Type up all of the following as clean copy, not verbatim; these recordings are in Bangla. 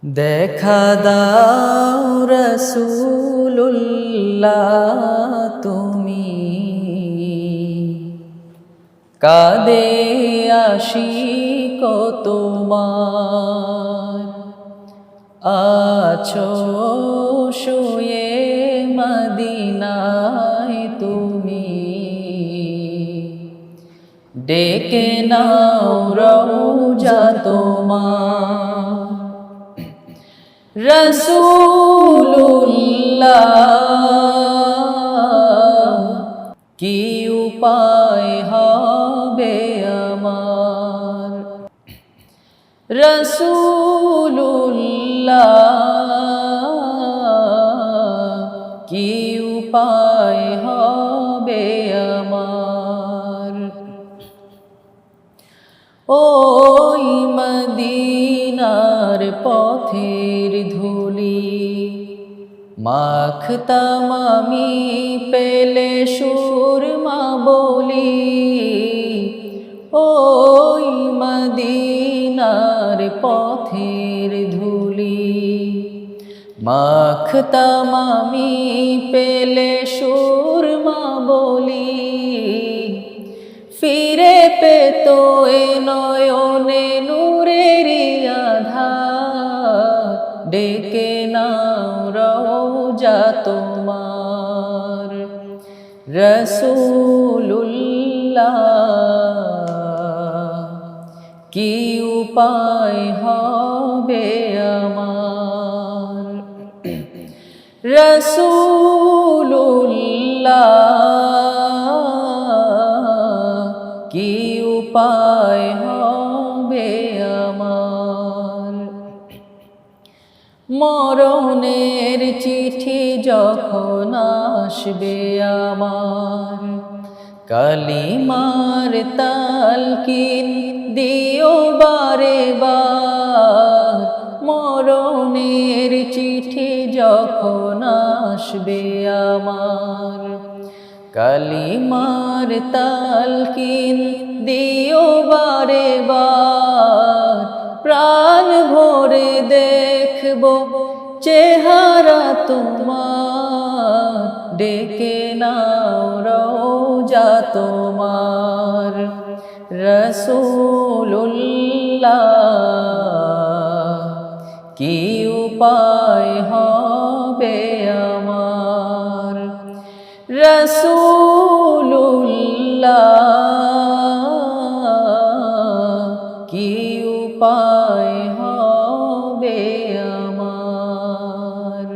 দেখা দাও রাসূলুল্লাহ তুমি, কাঁদে আশিক তোমার। আছো শুয়ে মদিনায় তুমি, ডেকে নাও রওজা তোমার। রাসূলুল্লাহ কি উপায় হবে আমার, রাসূলুল্লাহ কি উপায় হবে আমার। ওই মদিনার পথের ধুলি মাখতাম আমি, পেলে সুরমা বলি। ওই মদিনার পথের ধুলি মাখতাম আমি, পেলে সুরমা বলি। ফিরে পেত এ নয়নে নূরের আধার, ডেকে নাও রওজা তোমার। রাসূলুল্লাহ কি উপায় হবে আমার, রাসূলুল্লাহ কি উপায় হবে আমার। মরণের চিঠি যখন আসবে আমার, কালিমার তালকিন দিও বারে বার। মরণের চিঠি যখন আসবে আমার, কালিমার তালকিন দিও বারে বার। প্রাণ ভরে দেখব চেহারা তোমার, ডেকে নাও রওজা তোমার। রাসূলুল্লাহ কি উপায় হবে আমার, রাসূলুল্লাহ কি উপায় হবে আমার।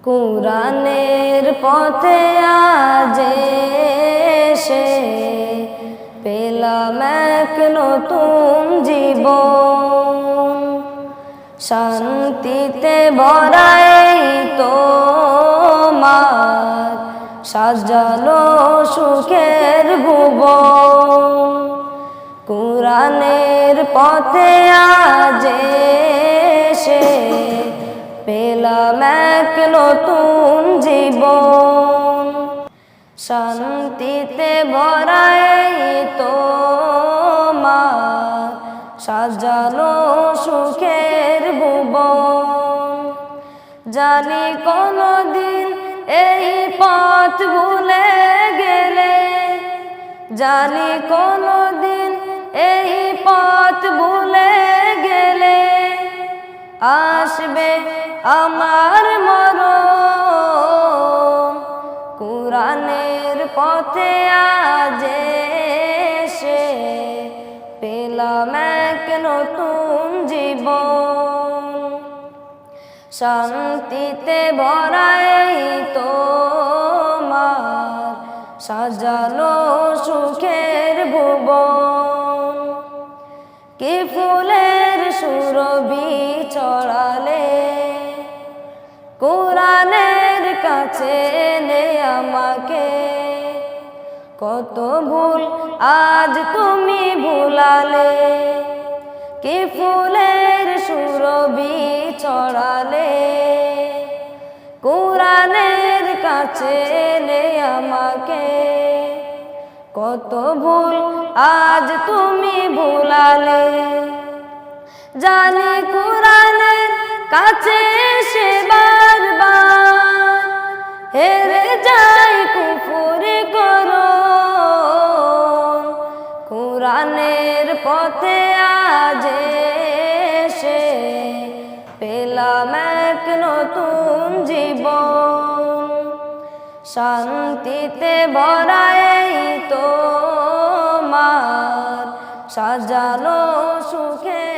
কুরআনের পথে আজ এসে পেলাম এক নতুন জীবন, শান্তিতে ভরাই তোমার সাজানো সুখের ভুবন। কুরআনের পথে আজ এসে পেলাম এক নতুন জীবন, শান্তিতে ভরাই তোমার সাজানো সুখের ভুবন। জানি কোনদিন এই পথ ভুলে গেলে, জানি কোনদিন এই পথ ভুলে গেলে আসবে আমার মরণ। কুরআনের পথে আজ এসে পেলাম এক নতুন জীবন, শান্তিতে ভরাই তোমার সাজানো সুখের ভুবন। কি ফুলের সুরভি ছড়ালে কুরআনের কাছে এনে আমাকে, কত ভুল আজ তুমি ভুলালে। কি ফুলের সুরভি ছড়ালে কুরআনের কাছে এনে আমাকে, কত ভুল আজ তুমি ভুলালে। জানি কুরআনের কাছে সে বারবার হেরে যায় কুফর করো কুরআনের পথে আজ এসে পেলাম এক নতুন জীবন শান্তিতে ভরা এই তোমার সাজানো সুখে